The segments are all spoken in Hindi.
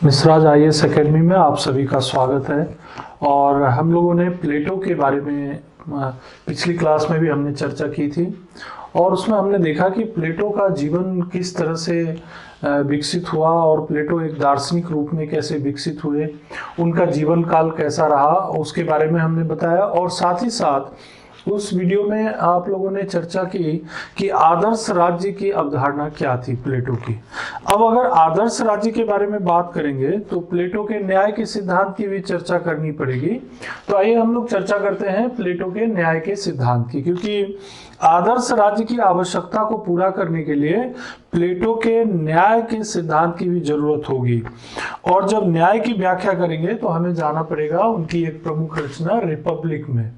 मिश्राज आईएएस एकेडमी में आप सभी का स्वागत है। और हम लोगों ने प्लेटो के बारे में पिछली क्लास में भी हमने चर्चा की थी और उसमें हमने देखा कि प्लेटो का जीवन किस तरह से विकसित हुआ और प्लेटो एक दार्शनिक रूप में कैसे विकसित हुए, उनका जीवन काल कैसा रहा उसके बारे में हमने बताया। और साथ ही साथ उस वीडियो में आप लोगों ने चर्चा की कि आदर्श राज्य की अवधारणा क्या थी प्लेटो की। अब अगर आदर्श राज्य के बारे में बात करेंगे तो प्लेटो के न्याय के सिद्धांत की भी चर्चा करनी पड़ेगी। तो आइए हम लोग चर्चा करते हैं प्लेटो के न्याय के सिद्धांत की, क्योंकि आदर्श राज्य की आवश्यकता को पूरा करने के लिए प्लेटो के न्याय के सिद्धांत की भी जरूरत होगी। और जब न्याय की व्याख्या करेंगे तो हमें जाना पड़ेगा उनकी एक प्रमुख रचना रिपब्लिक में।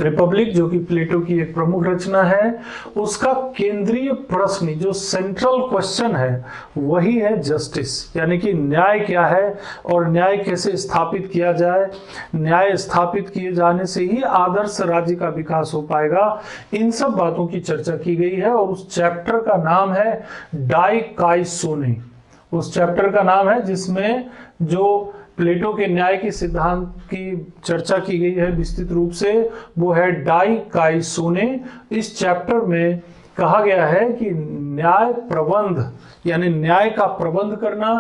रिपब्लिक जो कि प्लेटो की एक प्रमुख रचना है, उसका केंद्रीय प्रश्न जो सेंट्रल क्वेश्चन है वही है जस्टिस, यानी कि न्याय क्या है और न्याय कैसे स्थापित किया जाए। न्याय स्थापित किए जाने से ही आदर्श राज्य का विकास हो पाएगा। इन सब बातों की चर्चा की गई है और उस चैप्टर का नाम है डाइकाइसोने। उस चैप्टर का नाम है जिसमें जो प्लेटो के न्याय के सिद्धांत की चर्चा की गई है विस्तृत रूप से, वो है डाइकाइसोने। इस चैप्टर में कहा गया है कि न्याय प्रबंध यानी न्याय का प्रबंध करना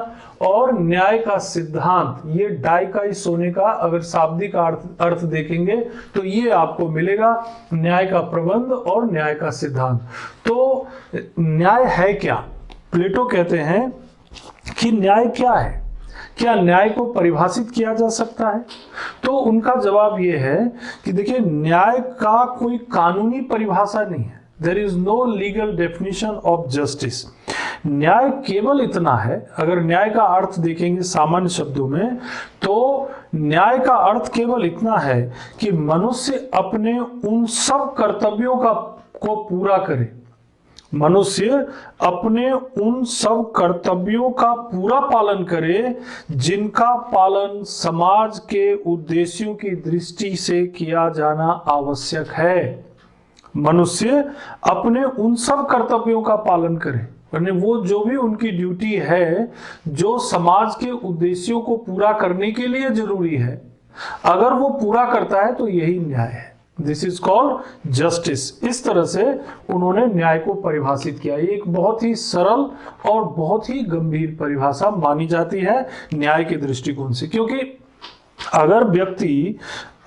और न्याय का सिद्धांत, ये डाइकाइसोने का अगर शाब्दिक अर्थ देखेंगे तो ये आपको मिलेगा, न्याय का प्रबंध और न्याय का सिद्धांत। तो न्याय है क्या? प्लेटो कहते हैं कि न्याय क्या है, क्या न्याय को परिभाषित किया जा सकता है? तो उनका जवाब यह है कि देखिए, न्याय का कोई कानूनी परिभाषा नहीं है। There is no legal definition of justice. न्याय केवल इतना है, अगर न्याय का अर्थ देखेंगे सामान्य शब्दों में तो न्याय का अर्थ केवल इतना है कि मनुष्य अपने उन सब कर्तव्यों को पूरा करे। मनुष्य अपने उन सब कर्तव्यों का पूरा पालन करे जिनका पालन समाज के उद्देश्यों की दृष्टि से किया जाना आवश्यक है। मनुष्य अपने उन सब कर्तव्यों का पालन करे, यानी वो जो भी उनकी ड्यूटी है जो समाज के उद्देश्यों को पूरा करने के लिए जरूरी है, अगर वो पूरा करता है तो यही न्याय है। This is called justice. इस तरह से उन्होंने न्याय को परिभाषित किया। ये एक बहुत ही सरल और बहुत ही गंभीर परिभाषा मानी जाती है न्याय के दृष्टिकोण से, क्योंकि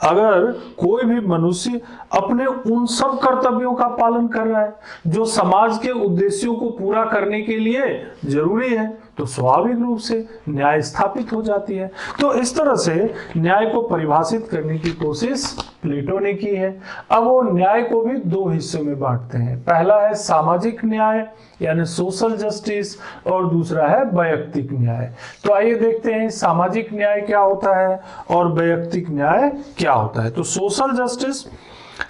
अगर कोई भी मनुष्य अपने उन सब कर्तव्यों का पालन कर रहा है जो समाज के उद्देश्यों को पूरा करने के लिए जरूरी है, तो स्वाभाविक रूप से न्याय स्थापित हो जाती है। तो इस तरह से न्याय को परिभाषित करने की कोशिश प्लेटो ने की है। अब वो न्याय को भी दो हिस्सों में बांटते हैं। पहला है सामाजिक न्याय यानी सोशल जस्टिस और दूसरा है वैयक्तिक न्याय। तो आइए देखते हैं सामाजिक न्याय क्या होता है और वैयक्तिक न्याय क्या होता है। तो सोशल जस्टिस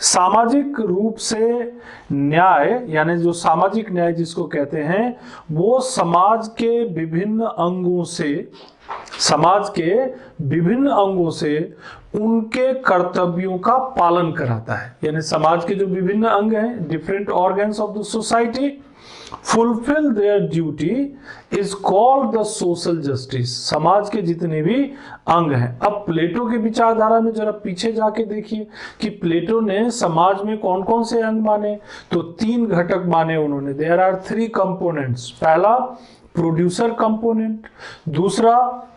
सामाजिक रूप से न्याय, यानी जो सामाजिक न्याय जिसको कहते हैं, वो समाज के विभिन्न अंगों से उनके कर्तव्यों का पालन कराता है। यानी समाज के जो विभिन्न अंग हैं, different organs of the society fulfil there duty is called the social justice. समाज के जितने भी अंग हैं। अब प्लेटो के विचारधारा में जरा पीछे जाके देखिए कि प्लेटो ने समाज में कौन कौन से अंग माने, तो 3 घटक माने उन्होंने। There are 3 components. पहला प्रोड्यूसर कंपोनेंट, दूसरा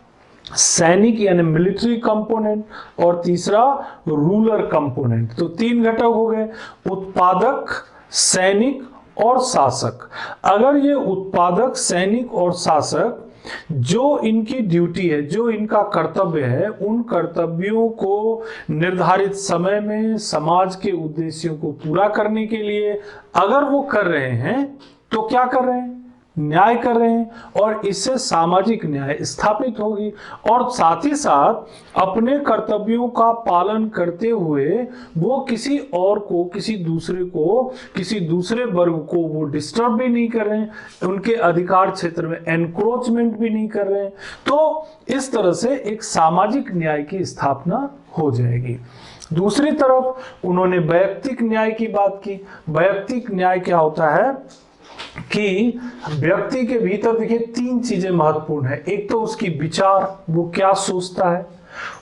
सैनिक यानी मिलिट्री कंपोनेंट और तीसरा रूलर कंपोनेंट। तो 3 घटक हो गए, उत्पादक, सैनिक और शासक। अगर ये उत्पादक, सैनिक और शासक जो इनकी ड्यूटी है, जो इनका कर्तव्य है, उन कर्तव्यों को निर्धारित समय में समाज के उद्देश्यों को पूरा करने के लिए अगर वो कर रहे हैं तो क्या कर रहे हैं? न्याय कर रहे हैं और इससे सामाजिक न्याय स्थापित होगी। और साथ ही साथ अपने कर्तव्यों का पालन करते हुए वो किसी दूसरे वर्ग को वो डिस्टर्ब भी नहीं कर रहे हैं, उनके अधिकार क्षेत्र में एनक्रोचमेंट भी नहीं कर रहे हैं। तो इस तरह से एक सामाजिक न्याय की स्थापना हो जाएगी। दूसरी तरफ उन्होंने वैयक्तिक न्याय की बात की। वैयक्तिक न्याय क्या होता है कि व्यक्ति के भीतर देखिए तीन चीजें महत्वपूर्ण है। एक तो उसकी विचार, वो क्या सोचता है,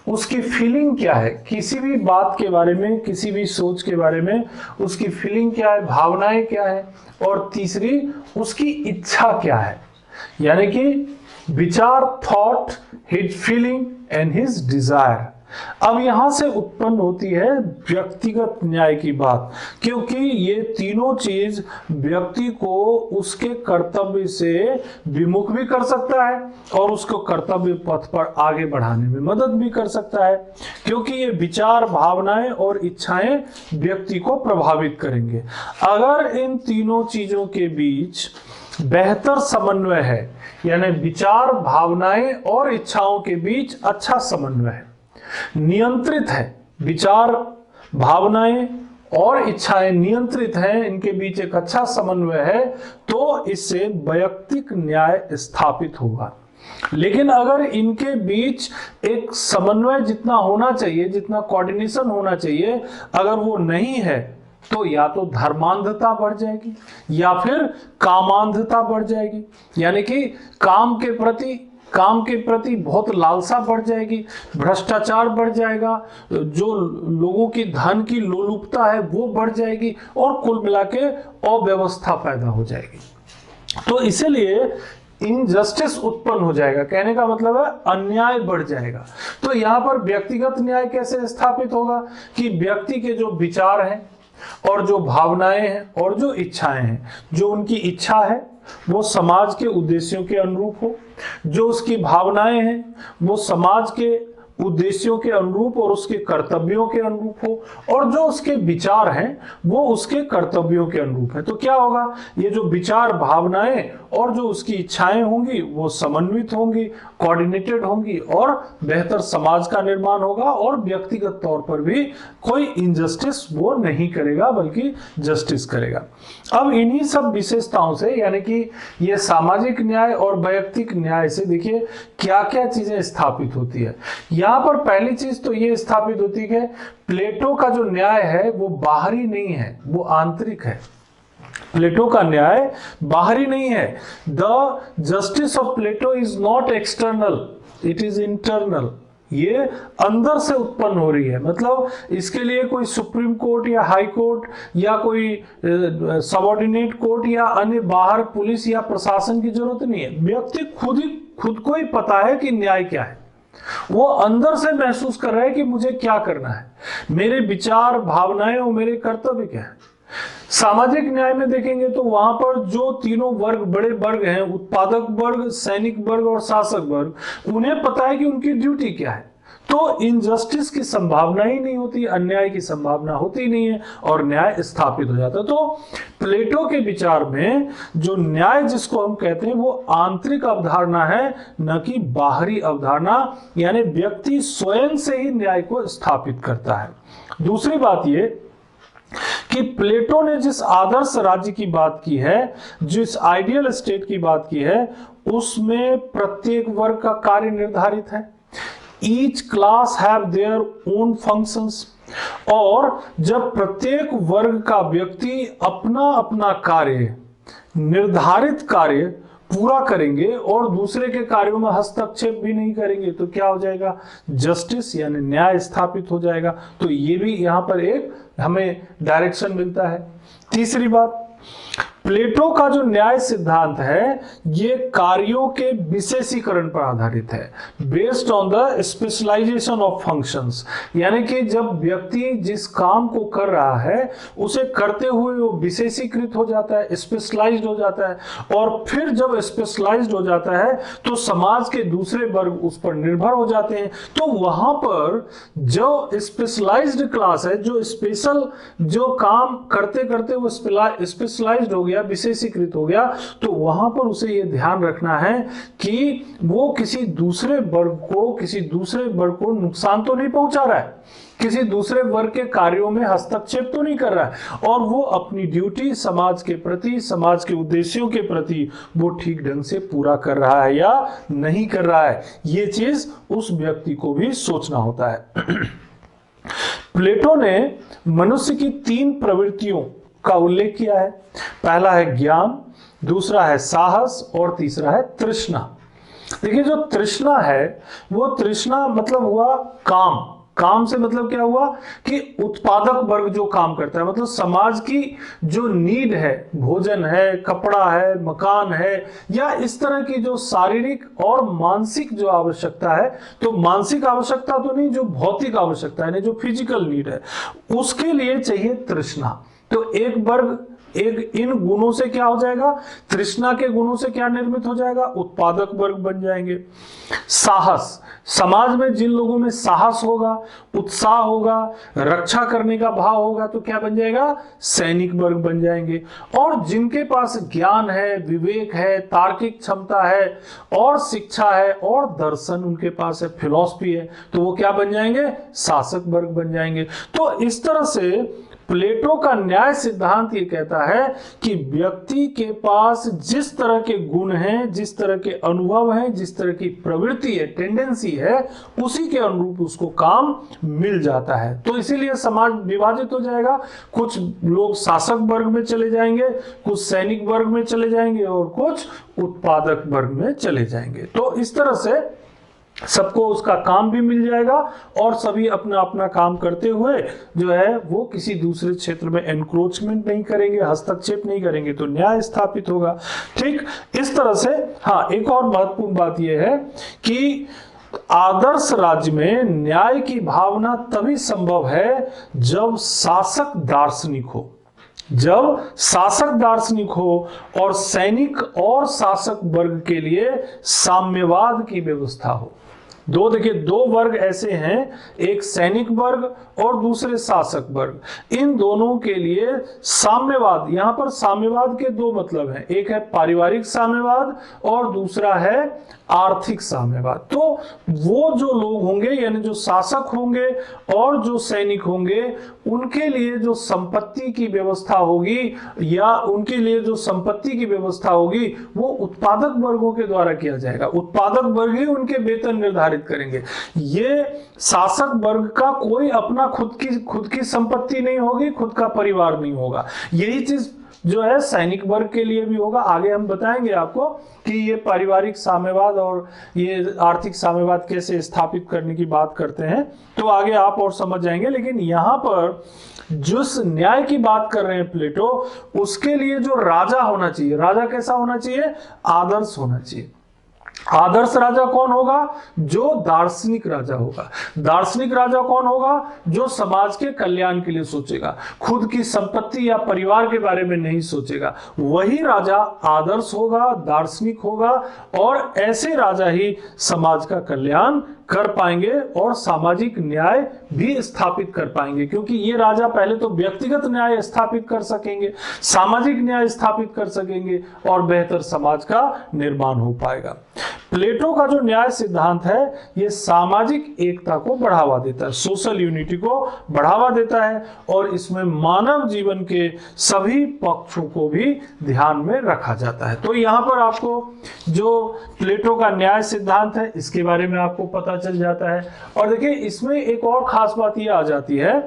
उसकी फीलिंग क्या है, किसी भी बात के बारे में, किसी भी सोच के बारे में उसकी फीलिंग क्या है, भावनाएं क्या है, और तीसरी उसकी इच्छा क्या है। यानी कि विचार, thought, his feeling and his Dzire. अब यहां से उत्पन्न होती है व्यक्तिगत न्याय की बात, क्योंकि ये तीनों चीज व्यक्ति को उसके कर्तव्य से विमुख भी कर सकता है और उसको कर्तव्य पथ पर आगे बढ़ाने में मदद भी कर सकता है, क्योंकि ये विचार, भावनाएं और इच्छाएं व्यक्ति को प्रभावित करेंगे। अगर इन तीनों चीजों के बीच बेहतर समन्वय है, यानी विचार, भावनाएं और इच्छाओं के बीच अच्छा समन्वय है, नियंत्रित है, विचार, भावनाएं और इच्छाएं नियंत्रित हैं, इनके बीच एक अच्छा समन्वय है, तो इससे वैयक्तिक न्याय स्थापित होगा। लेकिन अगर इनके बीच एक समन्वय जितना होना चाहिए, जितना कोऑर्डिनेशन होना चाहिए, अगर वो नहीं है, तो या तो धर्मांधता बढ़ जाएगी या फिर कामांधता बढ़ जाएगी। यानी कि काम के प्रति बहुत लालसा बढ़ जाएगी, भ्रष्टाचार बढ़ जाएगा, जो लोगों की धन की लोलुपता है वो बढ़ जाएगी, और कुल मिला के अव्यवस्था पैदा हो जाएगी। तो इसीलिए इनजस्टिस उत्पन्न हो जाएगा। कहने का मतलब है अन्याय बढ़ जाएगा। तो यहाँ पर व्यक्तिगत न्याय कैसे स्थापित होगा कि व्यक्ति के जो विचार हैं और जो भावनाएं हैं और जो इच्छाएं हैं, जो उनकी इच्छा है वो समाज के उद्देश्यों के अनुरूप हो, जो उसकी भावनाएं हैं वो समाज के उद्देश्यों के अनुरूप और उसके कर्तव्यों के अनुरूप हो, और जो उसके विचार हैं वो उसके कर्तव्यों के अनुरूप है। तो क्या होगा, ये जो विचार, भावनाएं और जो उसकी इच्छाएं होंगी वो समन्वित होंगी, कोऑर्डिनेटेड होंगी, और बेहतर समाज का निर्माण होगा, और व्यक्तिगत तौर पर भी कोई इनजस्टिस वो नहीं करेगा बल्कि जस्टिस करेगा। अब इन्हीं सब विशेषताओं से, यानी कि ये सामाजिक न्याय और वैयक्तिक न्याय से देखिए क्या क्या चीजें स्थापित होती है। यहां पर पहली चीज तो ये स्थापित होती है कि प्लेटो का जो न्याय है वो बाहरी नहीं है, वो आंतरिक है। प्लेटो का न्याय बाहरी नहीं है। The justice of Plato is not external, it is internal. ये अंदर से उत्पन्न हो रही है। मतलब इसके लिए कोई सुप्रीम कोर्ट या हाई कोर्ट या कोई सबऑर्डिनेट कोर्ट या अन्य बाहर पुलिस या प्रशासन की जरूरत नहीं है। व्यक्ति खुद को ही पता है कि न्याय क्या है। वो अंदर से महसूस कर रहा है कि मुझे क्या करना है, मेरे विचार, भावनाएं और मेरे कर्तव्य क्या है। सामाजिक न्याय में देखेंगे तो वहां पर जो तीनों वर्ग, बड़े वर्ग हैं, उत्पादक वर्ग, सैनिक वर्ग और शासक वर्ग, उन्हें पता है कि उनकी ड्यूटी क्या है। तो इनजस्टिस की संभावना ही नहीं होती, अन्याय की संभावना होती नहीं है, और न्याय स्थापित हो जाता है। तो प्लेटो के विचार में जो न्याय जिसको हम कहते हैं वो आंतरिक अवधारणा है, न कि बाहरी अवधारणा, यानी व्यक्ति स्वयं से ही न्याय को स्थापित करता है। दूसरी बात ये कि प्लेटो ने जिस आदर्श राज्य की बात की है, जिस आइडियल स्टेट की बात की है, उसमें प्रत्येक वर्ग का कार्य निर्धारित है। Each class have their own functions, और जब प्रत्येक वर्ग का व्यक्ति अपना अपना कार्य, निर्धारित कार्य पूरा करेंगे और दूसरे के कार्यों में हस्तक्षेप भी नहीं करेंगे, तो क्या हो जाएगा, जस्टिस यानी न्याय स्थापित हो जाएगा। तो ये भी यहां पर एक हमें डायरेक्शन मिलता है। तीसरी बात, प्लेटो का जो न्याय सिद्धांत है ये कार्यों के विशेषीकरण पर आधारित है, based on the specialization of functions. यानी कि जब व्यक्ति जिस काम को कर रहा है उसे करते हुए वो विशेषीकृत हो जाता है, स्पेशलाइज्ड हो जाता है, और फिर जब स्पेशलाइज्ड हो जाता है तो समाज के दूसरे वर्ग उस पर निर्भर हो जाते हैं। तो वहां पर जो स्पेशलाइज्ड क्लास है, जो स्पेशल जो काम करते करते वो स्पेशलाइज्ड हो गया, विशेषीकृत हो गया, तो वहां पर उसे यह ध्यान रखना है कि वो किसी दूसरे वर्ग को नुकसान तो नहीं पहुंचा रहा है, किसी दूसरे वर्ग के कार्यों में हस्तक्षेप तो नहीं कर रहा है, और वो अपनी ड्यूटी समाज के प्रति, समाज के उद्देश्यों के प्रति वो ठीक ढंग से पूरा कर रहा है या नहीं कर रहा है। ये चीज उस व्यक्ति को भी सोचना होता है। प्लेटो ने मनुष्य की 3 प्रवृत्तियों का उल्लेख किया है। पहला है ज्ञान, दूसरा है साहस और तीसरा है तृष्णा। देखिए जो तृष्णा है वो तृष्णा मतलब हुआ काम। काम से मतलब क्या हुआ कि उत्पादक वर्ग जो काम करता है, मतलब समाज की जो नीड है, भोजन है, कपड़ा है, मकान है, या इस तरह की जो शारीरिक और मानसिक जो आवश्यकता है, तो मानसिक आवश्यकता तो नहीं, जो भौतिक आवश्यकता है, जो फिजिकल नीड है, उसके लिए चाहिए तृष्णा। तो एक वर्ग एक इन गुणों से क्या हो जाएगा, तृष्णा के गुणों से क्या निर्मित हो जाएगा, उत्पादक वर्ग बन जाएंगे। साहस, समाज में जिन लोगों में साहस होगा, उत्साह होगा, रक्षा करने का भाव होगा, तो क्या बन जाएगा, सैनिक वर्ग बन जाएंगे। और जिनके पास ज्ञान है, विवेक है, तार्किक क्षमता है और शिक्षा है और दर्शन उनके पास है, फिलॉसफी है, तो वो क्या बन जाएंगे, शासक वर्ग बन जाएंगे। तो इस तरह से प्लेटो का न्याय सिद्धांत ये कहता है कि व्यक्ति के पास जिस तरह के गुण हैं, जिस तरह के अनुभव हैं, जिस तरह की प्रवृत्ति है, टेंडेंसी है, उसी के अनुरूप उसको काम मिल जाता है। तो इसीलिए समाज विभाजित हो जाएगा, कुछ लोग शासक वर्ग में चले जाएंगे, कुछ सैनिक वर्ग में चले जाएंगे और कुछ उत्पादक वर्ग में चले जाएंगे। तो इस तरह से सबको उसका काम भी मिल जाएगा और सभी अपना अपना काम करते हुए जो है वो किसी दूसरे क्षेत्र में एनक्रोचमेंट नहीं करेंगे, हस्तक्षेप नहीं करेंगे, तो न्याय स्थापित होगा। ठीक इस तरह से हाँ, एक और महत्वपूर्ण बात यह है कि आदर्श राज्य में न्याय की भावना तभी संभव है जब शासक दार्शनिक हो, जब शासक दार्शनिक हो और सैनिक और शासक वर्ग के लिए साम्यवाद की व्यवस्था हो। देखिए दो वर्ग ऐसे हैं, एक सैनिक वर्ग और दूसरे शासक वर्ग। इन दोनों के लिए साम्यवाद, यहां पर साम्यवाद के दो मतलब हैं, एक है पारिवारिक साम्यवाद और दूसरा है आर्थिक साम्यवाद। तो वो जो लोग होंगे यानी जो शासक होंगे और जो सैनिक होंगे, उनके लिए जो संपत्ति की व्यवस्था होगी या उनके लिए जो संपत्ति की व्यवस्था होगी वो उत्पादक वर्गों के द्वारा किया जाएगा। उत्पादक वर्ग ही उनके वेतन निर्धारित करेंगे। ये शासक वर्ग का कोई अपना खुद की संपत्ति नहीं होगी, खुद का परिवार नहीं होगा। यही चीज जो है सैनिक वर्ग के लिए भी होगा। आगे हम बताएंगे आपको कि ये पारिवारिक साम्यवाद और ये आर्थिक साम्यवाद कैसे स्थापित करने की बात करते हैं, तो आगे आप और समझ जाएंगे। लेकिन यहाँ पर जिस न्याय की बात कर रहे हैं प्लेटो, उसके लिए जो राजा होना चाहिए, राजा कैसा होना चाहिए, आदर्श होना चाहिए। आदर्श राजा कौन होगा, जो दार्शनिक राजा होगा। दार्शनिक राजा कौन होगा, जो समाज के कल्याण के लिए सोचेगा, खुद की संपत्ति या परिवार के बारे में नहीं सोचेगा। वही राजा आदर्श होगा, दार्शनिक होगा और ऐसे राजा ही समाज का कल्याण कर पाएंगे और सामाजिक न्याय भी स्थापित कर पाएंगे। क्योंकि ये राजा पहले तो व्यक्तिगत न्याय स्थापित कर सकेंगे, सामाजिक न्याय स्थापित कर सकेंगे और बेहतर समाज का निर्माण हो पाएगा। प्लेटो का जो न्याय सिद्धांत है ये सामाजिक एकता को बढ़ावा देता है, सोशल यूनिटी को बढ़ावा देता है और इसमें मानव जीवन के सभी पक्षों को भी ध्यान में रखा जाता है। तो यहाँ पर आपको जो प्लेटो का न्याय सिद्धांत है इसके बारे में आपको पता चल जाता है। और देखिए इसमें एक और खास बात ये आ जाती है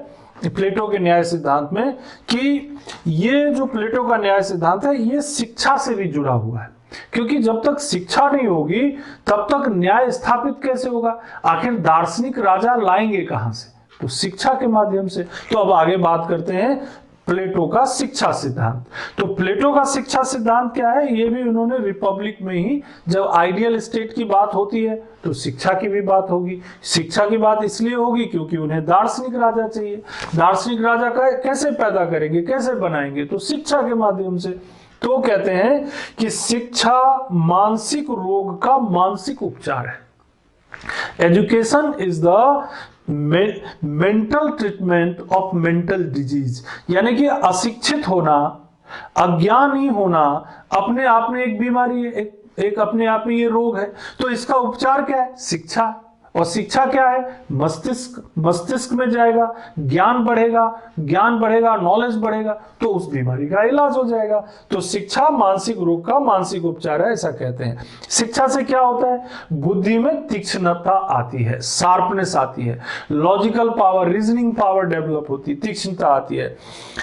प्लेटो के न्याय सिद्धांत में कि ये जो प्लेटो का न्याय सिद्धांत है ये शिक्षा से भी जुड़ा हुआ है। क्योंकि जब तक शिक्षा नहीं होगी तब तक न्याय स्थापित कैसे होगा, आखिर दार्शनिक राजा लाएंगे कहां से, तो शिक्षा के माध्यम से। तो अब आगे बात करते हैं प्लेटो का शिक्षा सिद्धांत। तो प्लेटो का शिक्षा सिद्धांत क्या है, ये भी उन्होंने रिपब्लिक में ही, जब आइडियल स्टेट की बात होती है तो शिक्षा की भी बात होगी। शिक्षा की बात इसलिए होगी क्योंकि उन्हें दार्शनिक राजा चाहिए। दार्शनिक राजा का कैसे पैदा करेंगे, कैसे बनाएंगे, तो शिक्षा के माध्यम से। तो कहते हैं कि शिक्षा मानसिक रोग का मानसिक उपचार है। Education is the mental treatment of mental disease, यानी कि अशिक्षित होना, अज्ञानी होना अपने आप में एक बीमारी है, एक अपने आप में ये रोग है। तो इसका उपचार क्या है, शिक्षा। और शिक्षा क्या है? मस्तिष्क में जाएगा, ज्ञान बढ़ेगा, नॉलेज बढ़ेगा, तो उस बीमारी का इलाज हो जाएगा। तो शिक्षा मानसिक रोग का मानसिक उपचार है, ऐसा कहते हैं। शिक्षा से क्या होता है? बुद्धि में तीक्ष्णता आती है, शार्पनेस आती है, logical power, reasoning power develop होती है, तीक्ष्णता आती है।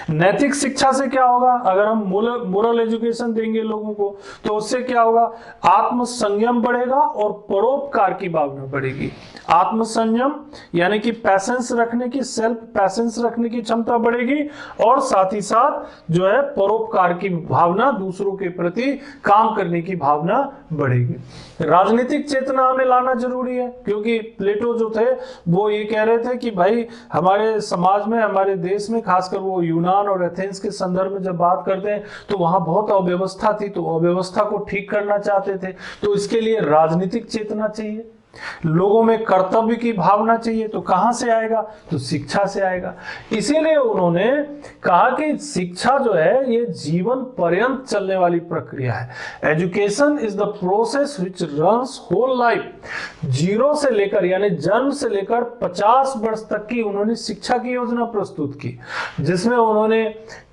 नैतिक शिक्षा से क्या होगा? अगर हम मोरल एजुकेशन देंगे लोगों को, तो उससे क्या होगा? आत्म संयम बढ़ेगा और परोपकार की भावना बढ़ेगी। आत्म संयम यानी कि पैसेंस रखने की, सेल्फ पैसेंस रखने की क्षमता बढ़ेगी, और साथ ही साथ जो है परोपकार की भावना, दूसरों के प्रति काम करने की भावना बढ़ेगी। राजनीतिक चेतना हमें लाना जरूरी है, क्योंकि प्लेटो जो थे वो ये कह रहे थे कि भाई हमारे समाज में, हमारे देश में, खासकर वो यूनान और एथेंस के संदर्भ में जब बात करते हैं तो वहां बहुत अव्यवस्था थी, तो अव्यवस्था को ठीक करना चाहते थे। तो इसके लिए राजनीतिक चेतना चाहिए, लोगों में कर्तव्य की भावना चाहिए। तो कहां से आएगा? तो शिक्षा से आएगा। इसीलिए उन्होंने कहा कि शिक्षा जो है ये जीवन पर्यंत चलने वाली प्रक्रिया है। Education is the process which runs whole life. Zero से लेकर यानी जन्म से लेकर 50 वर्ष तक की उन्होंने शिक्षा की योजना प्रस्तुत की, जिसमें उन्होंने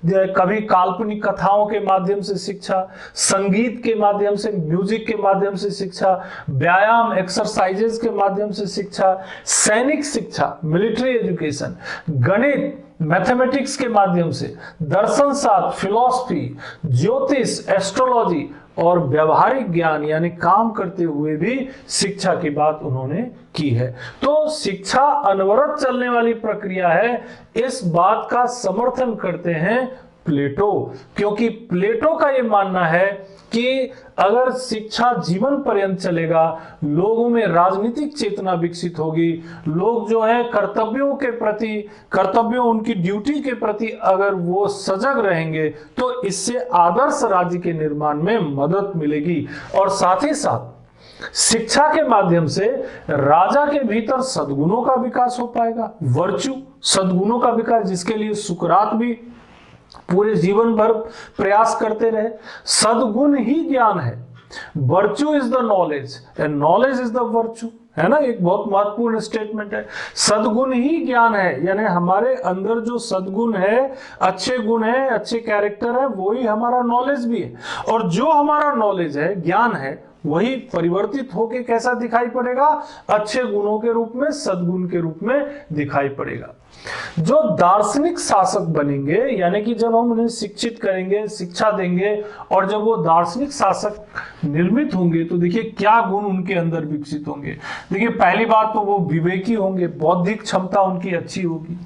कभी काल्पनिक कथाओं के माध्यम से शिक्षा, संगीत के माध्यम से, म्यूजिक के माध्यम से शिक्षा, व्यायाम एक्सरसाइजेस के माध्यम से शिक्षा, सैनिक शिक्षा मिलिट्री एजुकेशन, गणित मैथमेटिक्स के माध्यम से, दर्शन शास्त्र फिलॉसफी, ज्योतिष एस्ट्रोलॉजी और व्यवहारिक ज्ञान यानी काम करते हुए भी शिक्षा की बात उन्होंने की है। तो शिक्षा अनवरत चलने वाली प्रक्रिया है, इस बात का समर्थन करते हैं प्लेटो, क्योंकि प्लेटो का यह मानना है कि अगर शिक्षा जीवन पर्यंत चलेगा, लोगों में राजनीतिक चेतना विकसित होगी, लोग जो है कर्तव्यों के प्रति, कर्तव्यों उनकी ड्यूटी के प्रति अगर वो सजग रहेंगे, तो इससे आदर्श राज्य के निर्माण में मदद मिलेगी। और साथ ही साथ शिक्षा के माध्यम से राजा के भीतर सद्गुणों का विकास हो पाएगा, वर्च्यू सद्गुणों का विकास, जिसके लिए सुकरात भी पूरे जीवन भर प्रयास करते रहे। सद्गुण ही ज्ञान है, virtue is the knowledge and knowledge is the virtue, है ना। एक बहुत महत्वपूर्ण स्टेटमेंट है। सद्गुण ही ज्ञान है, यानी हमारे अंदर जो सद्गुण है, अच्छे गुण है, अच्छे कैरेक्टर है, वही हमारा नॉलेज भी है। और जो हमारा नॉलेज है, ज्ञान है, वही परिवर्तित होके कैसा दिखाई पड़ेगा? अच्छे गुणों के रूप में, सद्गुण के रूप में दिखाई पड़ेगा। जो दार्शनिक शासक बनेंगे, यानी कि जब हम उन्हें शिक्षित करेंगे, शिक्षा देंगे, और जब वो दार्शनिक शासक निर्मित होंगे, तो देखिए क्या गुण उनके अंदर विकसित होंगे। देखिए पहली बात तो वो विवेकी होंगे, बौद्धिक क्षमता उनकी अच्छी होगी,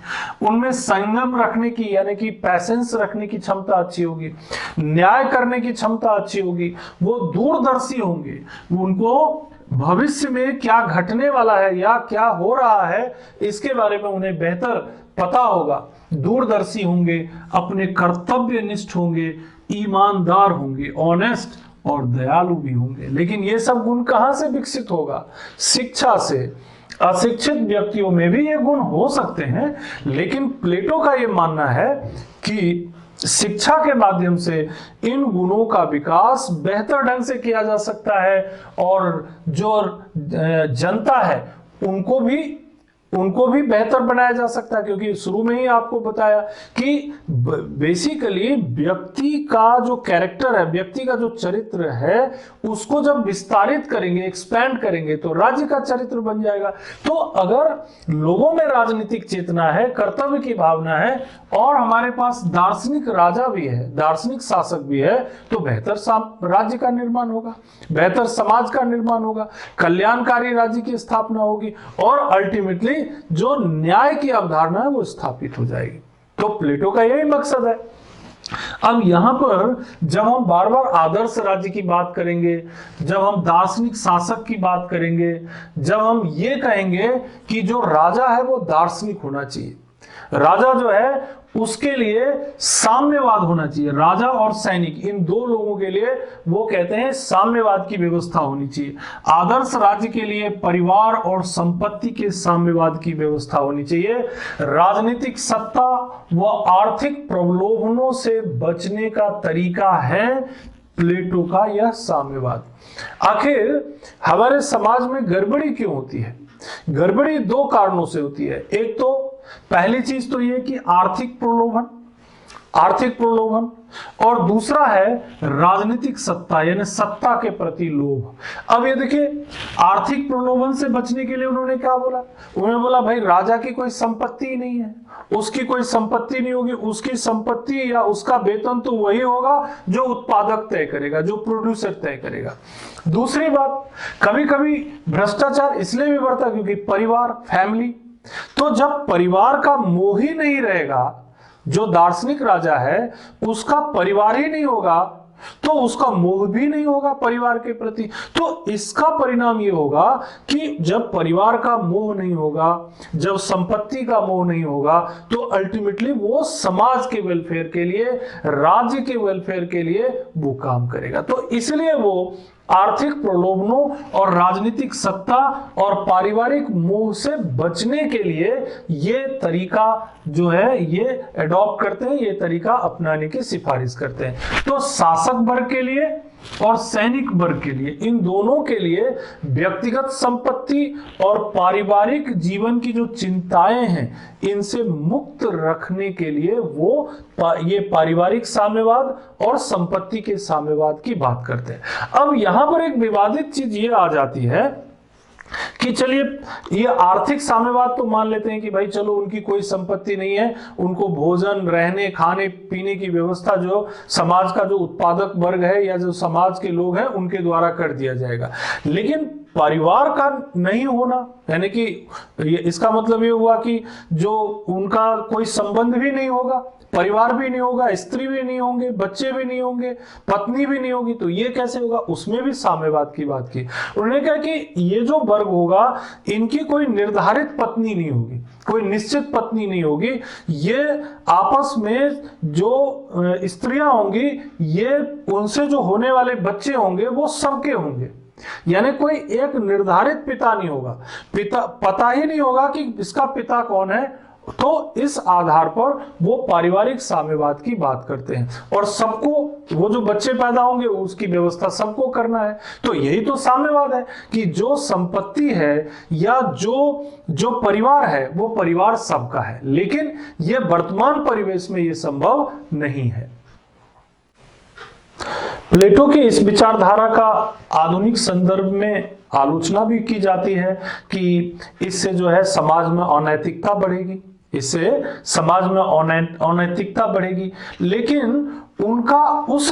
उनमें संयम रखने की यानी कि पैसेंस रखने की क्षमता अच्छी होगी, न्याय करने की क्षमता अच्छी होगी, वो दूरदर्शी होंगे, उनको भविष्य में क्या घटने वाला है या क्या हो रहा है इसके बारे में उन्हें बेहतर पता होगा, दूरदर्शी होंगे, अपने कर्तव्यनिष्ठ होंगे, ईमानदार होंगे, ऑनेस्ट और दयालु भी होंगे। लेकिन ये सब गुण कहां से विकसित होगा? शिक्षा से। अशिक्षित व्यक्तियों में भी ये गुण हो सकते हैं, लेकिन प्लेटो का ये मानना है कि शिक्षा के माध्यम से इन गुणों का विकास बेहतर ढंग से किया जा सकता है, और जो जनता है उनको भी बेहतर बनाया जा सकता है। क्योंकि शुरू में ही आपको बताया कि बेसिकली व्यक्ति का जो कैरेक्टर है, व्यक्ति का जो चरित्र है, उसको जब विस्तारित करेंगे, एक्सपैंड करेंगे, तो राज्य का चरित्र बन जाएगा। तो अगर लोगों में राजनीतिक चेतना है, कर्तव्य की भावना है, और हमारे पास दार्शनिक राजा भी है, दार्शनिक शासक भी है, तो बेहतर राज्य का निर्माण होगा, बेहतर समाज का निर्माण होगा, कल्याणकारी राज्य की स्थापना होगी, और अल्टीमेटली जो न्याय की अवधारणा है वो स्थापित हो जाएगी। तो प्लेटो का यही मकसद है। अब यहां पर जब हम बार बार आदर्श राज्य की बात करेंगे, जब हम दार्शनिक शासक की बात करेंगे, जब हम ये कहेंगे कि जो राजा है वो दार्शनिक होना चाहिए, राजा जो है उसके लिए साम्यवाद होना चाहिए, राजा और सैनिक इन दो लोगों के लिए वो कहते हैं साम्यवाद की व्यवस्था होनी चाहिए। आदर्श राज्य के लिए परिवार और संपत्ति के साम्यवाद की व्यवस्था होनी चाहिए। राजनीतिक सत्ता व आर्थिक प्रलोभनों से बचने का तरीका है प्लेटो का यह साम्यवाद। आखिर हमारे समाज में गड़बड़ी क्यों होती है? गड़बड़ी दो कारणों से होती है। एक तो पहली चीज तो ये कि आर्थिक प्रलोभन, और दूसरा है राजनीतिक सत्ता, यानी सत्ता के प्रति लोभ। अब ये देखिए, आर्थिक प्रलोभन से बचने के लिए उन्होंने क्या बोला? उन्होंने बोला भाई राजा की कोई संपत्ति ही नहीं है, उसकी कोई संपत्ति नहीं होगी, उसकी संपत्ति या उसका वेतन तो वही होगा जो उत्पादक तय करेगा, जो प्रोड्यूसर तय करेगा। दूसरी बात, कभी कभी भ्रष्टाचार इसलिए भी बढ़ता क्योंकि परिवार, फैमिली, तो जब परिवार का मोह ही नहीं रहेगा, जो दार्शनिक राजा है उसका परिवार ही नहीं होगा, तो उसका मोह भी नहीं होगा परिवार के प्रति। तो इसका परिणाम ये होगा कि जब परिवार का मोह नहीं होगा, जब संपत्ति का मोह नहीं होगा, तो अल्टीमेटली वो समाज के वेलफेयर के लिए, राज्य के वेलफेयर के लिए वो काम करेगा। तो इसलिए वो आर्थिक प्रलोभनों और राजनीतिक सत्ता और पारिवारिक मोह से बचने के लिए ये तरीका जो है ये एडॉप्ट करते हैं, ये तरीका अपनाने की सिफारिश करते हैं। तो शासक वर्ग के लिए और सैनिक वर्ग के लिए, इन दोनों के लिए व्यक्तिगत संपत्ति और पारिवारिक जीवन की जो चिंताएं हैं इनसे मुक्त रखने के लिए वो ये पारिवारिक साम्यवाद और संपत्ति के साम्यवाद की बात करते हैं। अब यहां पर एक विवादित चीज ये आ जाती है कि चलिए ये आर्थिक साम्यवाद तो मान लेते हैं कि भाई चलो उनकी कोई संपत्ति नहीं है, उनको भोजन, रहने, खाने पीने की व्यवस्था जो समाज का जो उत्पादक वर्ग है या जो समाज के लोग हैं उनके द्वारा कर दिया जाएगा। लेकिन परिवार का नहीं होना, यानी कि इसका मतलब ये हुआ कि जो उनका कोई संबंध भी नहीं होगा, परिवार भी नहीं होगा, स्त्री भी नहीं होंगे, बच्चे भी नहीं होंगे, पत्नी भी नहीं होगी, तो ये कैसे होगा? उसमें भी साम्यवाद की बात की। उन्होंने कहा कि ये जो वर्ग होगा इनकी कोई निर्धारित पत्नी नहीं होगी, कोई निश्चित पत्नी नहीं होगी, ये आपस में जो स्त्रियां होंगी, ये उनसे जो होने वाले बच्चे होंगे वो सबके होंगे, यानी कोई एक निर्धारित पिता नहीं होगा, पता ही नहीं होगा कि इसका पिता कौन है। तो इस आधार पर वो पारिवारिक साम्यवाद की बात करते हैं और सबको, वो जो बच्चे पैदा होंगे उसकी व्यवस्था सबको करना है। तो यही तो साम्यवाद है कि जो संपत्ति है या जो परिवार है वो परिवार सबका है। लेकिन ये वर्तमान परिवेश में ये संभव नहीं है। प्लेटो की इस विचारधारा का आधुनिक संदर्भ में आलोचना भी की जाती है कि इससे जो है समाज में अनैतिकता बढ़ेगी, इससे समाज में अनैतिकता बढ़ेगी। लेकिन उनका उस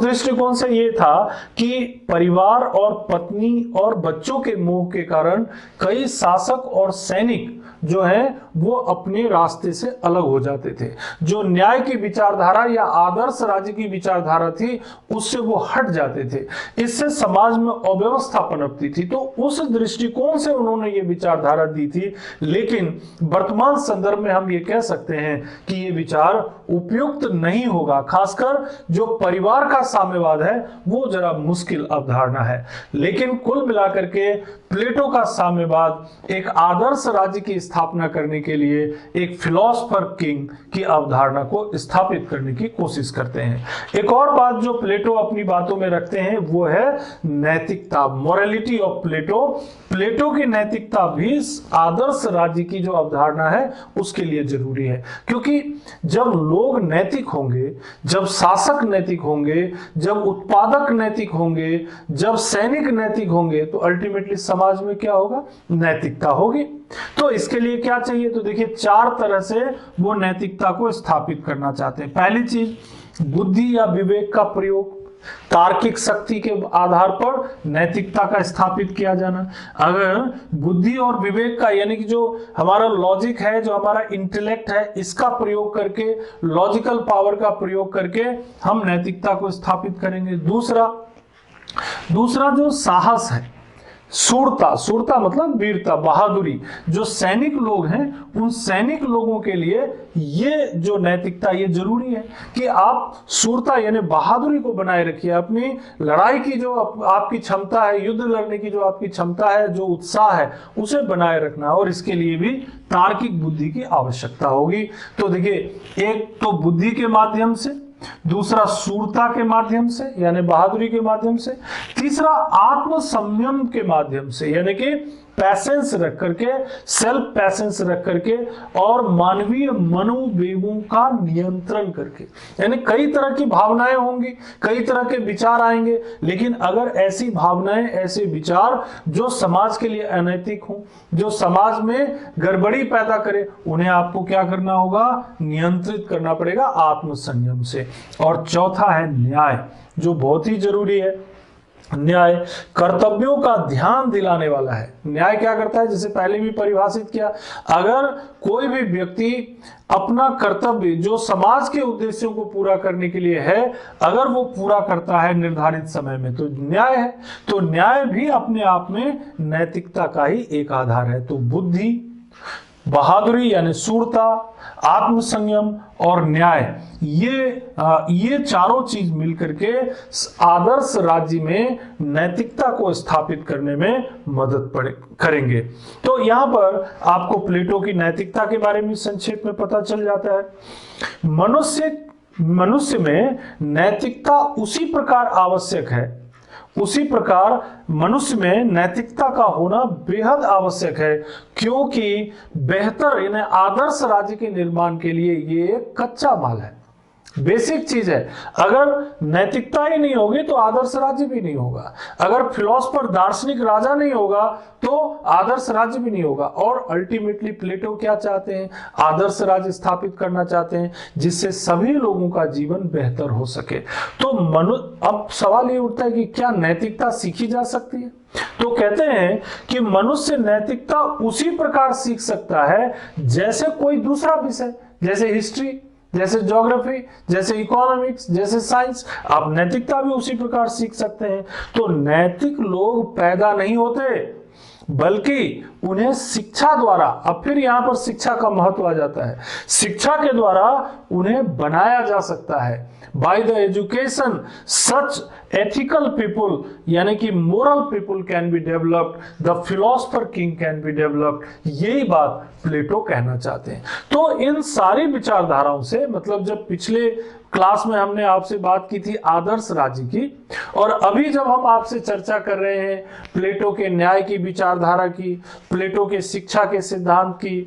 दृष्टिकोण से ये था कि परिवार और पत्नी और बच्चों के मोह के कारण कई शासक और सैनिक जो है वो अपने रास्ते से अलग हो जाते थे। जो न्याय की विचारधारा या आदर्श राज्य की विचारधारा थी उससे वो हट जाते थे। इससे समाज में अव्यवस्था पनपती थी। तो उस दृष्टिकोण से उन्होंने ये विचारधारा दी थी। लेकिन वर्तमान संदर्भ में हम ये कह सकते हैं कि ये विचार उपयुक्त नहीं होगा। खासकर जो परिवार का साम्यवाद है वो जरा मुश्किल अवधारणा है। लेकिन कुल मिलाकर के प्लेटो का साम्यवाद एक आदर्श राज्य की स्थापना करने के लिए एक फिलोसफर किंग की अवधारणा को स्थापित करने की कोशिश करते हैं। एक और बात जो प्लेटो अपनी बातों में रखते हैं वो है नैतिकता, मोरालिटी ऑफ प्लेटो। प्लेटो की नैतिकता भी आदर्श राज्य की जो अवधारणा है उसके लिए जरूरी है, क्योंकि जब लोग नैतिक होंगे, जब शासक नैतिक होंगे, जब उत्पादक नैतिक होंगे, जब सैनिक नैतिक होंगे, तो अल्टीमेटली समाज में क्या होगा? नैतिकता होगी। तो इसके लिए क्या चाहिए? तो देखिए 4 तरह से वो नैतिकता को स्थापित करना चाहते हैं। पहली चीज, बुद्धि या विवेक का प्रयोग, तार्किक शक्ति के आधार पर नैतिकता का स्थापित किया जाना। अगर बुद्धि और विवेक का, यानी कि जो हमारा लॉजिक है, जो हमारा इंटेलेक्ट है, इसका प्रयोग करके, लॉजिकल पावर का प्रयोग करके हम नैतिकता को स्थापित करेंगे। दूसरा जो साहस है, सूरता मतलब वीरता, बहादुरी, जो सैनिक लोग हैं उन सैनिक लोगों के लिए ये जो नैतिकता ये जरूरी है कि आप सूरता यानी बहादुरी को बनाए रखिए। अपनी लड़ाई की जो आपकी क्षमता है, युद्ध लड़ने की जो आपकी क्षमता है, जो उत्साह है, उसे बनाए रखना, और इसके लिए भी तार्किक बुद्धि की आवश्यकता होगी। तो देखिए, एक तो बुद्धि के माध्यम से, दूसरा शूरता के माध्यम से यानी बहादुरी के माध्यम से, तीसरा आत्म संयम के माध्यम से यानी कि पैसेंस रख करके, सेल्फ पैसेंस रख करके, और मानवीय मनोवेगों का नियंत्रण करके। यानी कई तरह की भावनाएं होंगी, कई तरह के विचार आएंगे, लेकिन अगर ऐसी भावनाएं, ऐसे विचार जो समाज के लिए अनैतिक हो, जो समाज में गड़बड़ी पैदा करे, उन्हें आपको क्या करना होगा? नियंत्रित करना पड़ेगा आत्म संयम से। और चौथा है न्याय, जो बहुत ही जरूरी है। न्याय कर्तव्यों का ध्यान दिलाने वाला है। न्याय क्या करता है? जैसे पहले भी परिभाषित किया, अगर कोई भी व्यक्ति अपना कर्तव्य जो समाज के उद्देश्यों को पूरा करने के लिए है, अगर वो पूरा करता है निर्धारित समय में, तो न्याय है। तो न्याय भी अपने आप में नैतिकता का ही एक आधार है। तो बुद्धि, बहादुरी यानी शूरता, आत्मसंयम और न्याय, ये चारों चीज मिलकर के आदर्श राज्य में नैतिकता को स्थापित करने में मदद करेंगे। तो यहां पर आपको प्लेटो की नैतिकता के बारे में संक्षेप में पता चल जाता है। मनुष्य में नैतिकता उसी प्रकार आवश्यक है, उसी प्रकार मनुष्य में नैतिकता का होना बेहद आवश्यक है, क्योंकि बेहतर यानी आदर्श राज्य के निर्माण के लिए ये एक कच्चा माल है, बेसिक चीज है। अगर नैतिकता ही नहीं होगी तो आदर्श राज्य भी नहीं होगा। अगर फिलोसफर, दार्शनिक राजा नहीं होगा तो आदर्श राज्य भी नहीं होगा। और अल्टीमेटली प्लेटो क्या चाहते हैं? आदर्श राज्य स्थापित करना चाहते हैं, जिससे सभी लोगों का जीवन बेहतर हो सके। तो अब सवाल ये उठता है कि क्या नैतिकता सीखी जा सकती है? तो कहते हैं कि मनुष्य नैतिकता उसी प्रकार सीख सकता है जैसे कोई दूसरा विषय, जैसे हिस्ट्री, जैसे ज्योग्राफी, जैसे इकोनॉमिक्स, जैसे साइंस। आप नैतिकता भी उसी प्रकार सीख सकते हैं। तो नैतिक लोग पैदा नहीं होते, बल्कि उन्हें शिक्षा द्वारा, अब फिर यहां पर शिक्षा का महत्व आ जाता है, शिक्षा के द्वारा उन्हें बनाया जा सकता है। By the education such ethical people यानी कि moral people can be developed, the philosopher king can be developed. यही बात प्लेटो कहना चाहते हैं। तो इन सारी विचारधाराओं से, मतलब जब पिछले क्लास में हमने आपसे बात की थी आदर्श राज्य की, और अभी जब हम आपसे चर्चा कर रहे हैं प्लेटो के न्याय की विचारधारा की, प्लेटो के शिक्षा के सिद्धांत की,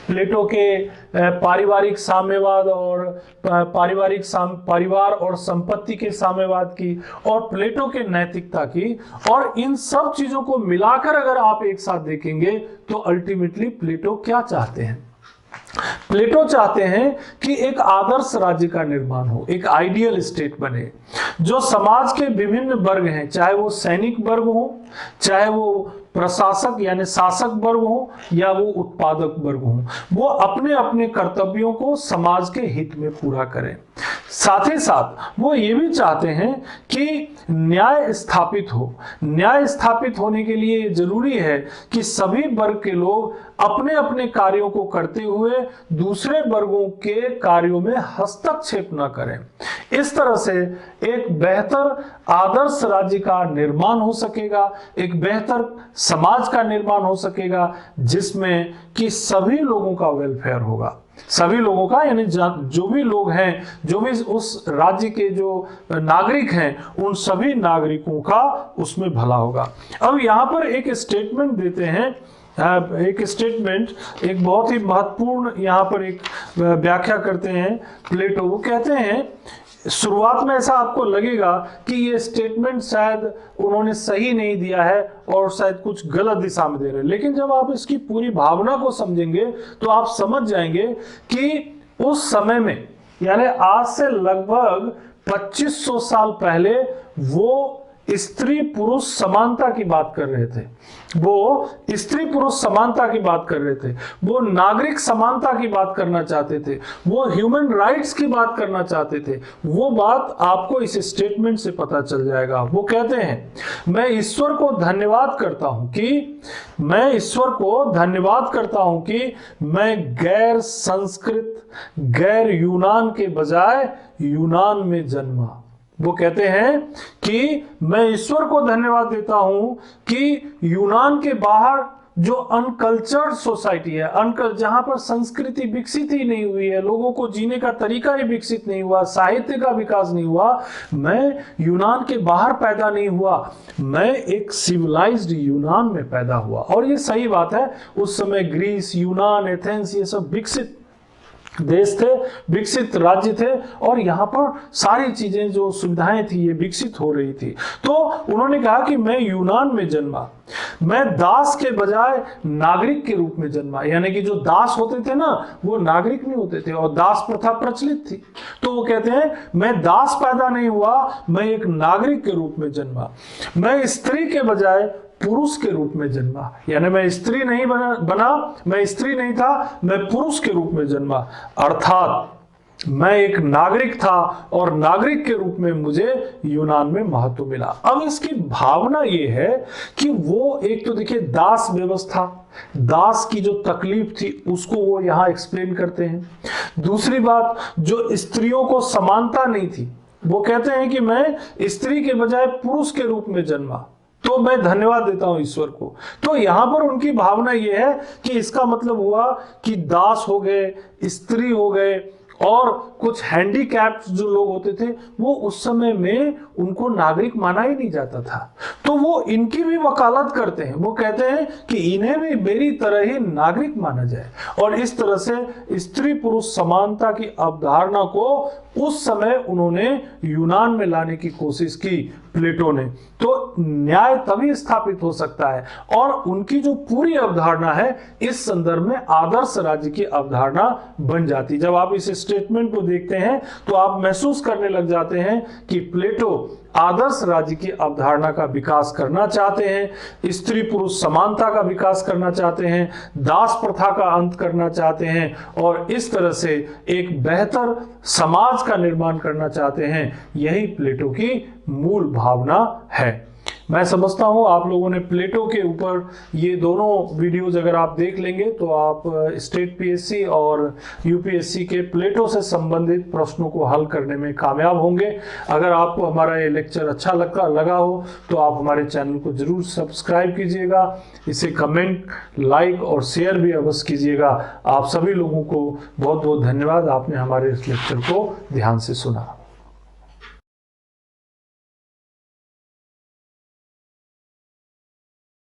प्लेटो के पारिवारिक साम्यवाद और परिवार और संपत्ति के साम्यवाद की, और प्लेटो के नैतिकता की, और इन सब चीजों को मिलाकर अगर आप एक साथ देखेंगे तो अल्टीमेटली प्लेटो क्या चाहते हैं? प्लेटो चाहते हैं कि एक आदर्श राज्य का निर्माण हो, एक आइडियल स्टेट बने, जो समाज के विभिन्न वर्ग हैं, चाहे वो सैनिक वर्ग हो, चाहे वो प्रशासक यानी शासक वर्ग हो, या वो उत्पादक वर्ग हो, वो अपने अपने कर्तव्यों को समाज के हित में पूरा करें। साथ ही साथ वो ये भी चाहते हैं कि न्याय स्थापित हो। न्याय स्थापित होने के लिए जरूरी है कि सभी वर्ग के लोग अपने अपने कार्यों को करते हुए दूसरे वर्गों के कार्यों में हस्तक्षेप न करें। इस तरह से एक बेहतर आदर्श राज्य का निर्माण हो सकेगा, एक बेहतर समाज का निर्माण हो सकेगा, जिसमें कि सभी लोगों का वेलफेयर होगा। सभी लोगों का यानी जो भी लोग हैं, जो भी उस राज्य के जो नागरिक हैं, उन सभी नागरिकों का उसमें भला होगा। अब यहाँ पर एक स्टेटमेंट देते हैं, एक बहुत ही महत्वपूर्ण यहाँ पर एक व्याख्या करते हैं प्लेटो। वो कहते हैं, शुरुआत में ऐसा आपको लगेगा कि ये स्टेटमेंट शायद उन्होंने सही नहीं दिया है और शायद कुछ गलत दिशा में दे रहे हैं, लेकिन जब आप इसकी पूरी भावना को समझेंगे तो आप समझ जाएंगे कि उस समय में यानी आज से लगभग 2500 साल पहले वो स्त्री पुरुष समानता की बात कर रहे थे, वो स्त्री पुरुष समानता की बात कर रहे थे, वो नागरिक समानता की बात करना चाहते थे, वो ह्यूमन राइट्स की बात करना चाहते थे। वो बात आपको इस स्टेटमेंट से पता चल जाएगा। वो कहते हैं, मैं ईश्वर को धन्यवाद करता हूं कि मैं गैर संस्कृत, गैर यूनान के बजाय यूनान में जन्मा। वो कहते हैं कि मैं ईश्वर को धन्यवाद देता हूं कि यूनान के बाहर जो अनकल्चर्ड सोसाइटी है, जहां पर संस्कृति विकसित ही नहीं हुई है, लोगों को जीने का तरीका ही विकसित नहीं हुआ, साहित्य का विकास नहीं हुआ, मैं यूनान के बाहर पैदा नहीं हुआ, मैं एक सिविलाइज्ड यूनान में पैदा हुआ। और ये सही बात है, उस समय ग्रीस, यूनान, एथेंस ये सब विकसित देश थे, विकसित राज्य थे, और यहाँ पर सारी चीजें जो सुविधाएं थी ये विकसित हो रही थी। तो उन्होंने कहा कि मैं यूनान में जन्मा, मैं दास के बजाय नागरिक के रूप में जन्मा। यानी कि जो दास होते थे ना वो नागरिक नहीं होते थे, और दास प्रथा प्रचलित थी। तो वो कहते हैं मैं दास पैदा नहीं हुआ, मैं एक नागरिक के रूप में जन्मा। मैं स्त्री के बजाय पुरुष के रूप में जन्मा, यानी मैं स्त्री नहीं बना, मैं स्त्री नहीं था, मैं पुरुष के रूप में जन्मा। अर्थात मैं एक नागरिक था और नागरिक के रूप में मुझे यूनान में महत्व मिला। अब इसकी भावना ये है कि वो एक तो देखिए दास व्यवस्था, दास की जो तकलीफ थी उसको वो यहां एक्सप्लेन करते हैं। दूसरी बात, जो स्त्रियों को समानता नहीं थी, वो कहते हैं कि मैं स्त्री के बजाय पुरुष के रूप में जन्मा, तो मैं धन्यवाद देता हूं ईश्वर को। तो यहां पर उनकी भावना यह है कि इसका मतलब हुआ कि दास हो गए, स्त्री हो गए, और कुछ हैंडीकैप्ड जो लोग होते थे वो उस समय में उनको नागरिक माना ही नहीं जाता था। तो वो इनकी भी वकालत करते हैं, वो कहते हैं कि इन्हें भी मेरी तरह ही नागरिक माना जाए। और इस तरह से स्त्री पुरुष समानता की अवधारणा को उस समय उन्होंने यूनान में लाने की कोशिश की प्लेटो ने। तो न्याय तभी स्थापित हो सकता है, और उनकी जो पूरी अवधारणा है इस संदर्भ में आदर्श राज्य की अवधारणा बन जाती। जब आप इस स्टेटमेंट को देखते हैं तो आप महसूस करने लग जाते हैं कि प्लेटो आदर्श राज्य की अवधारणा का विकास करना चाहते हैं, स्त्री पुरुष समानता का विकास करना चाहते हैं, दास प्रथा का अंत करना चाहते हैं, और इस तरह से एक बेहतर समाज का निर्माण करना चाहते हैं। यही प्लेटो की मूल भावना है। मैं समझता हूं आप लोगों ने प्लेटो के ऊपर ये दोनों वीडियोज अगर आप देख लेंगे तो आप स्टेट पीएससी और यूपीएससी के प्लेटो से संबंधित प्रश्नों को हल करने में कामयाब होंगे। अगर आपको हमारा ये लेक्चर अच्छा लगा हो तो आप हमारे चैनल को जरूर सब्सक्राइब कीजिएगा, इसे कमेंट, लाइक और शेयर भी अवश्य कीजिएगा। आप सभी लोगों को बहुत बहुत धन्यवाद, आपने हमारे इस लेक्चर को ध्यान से सुना।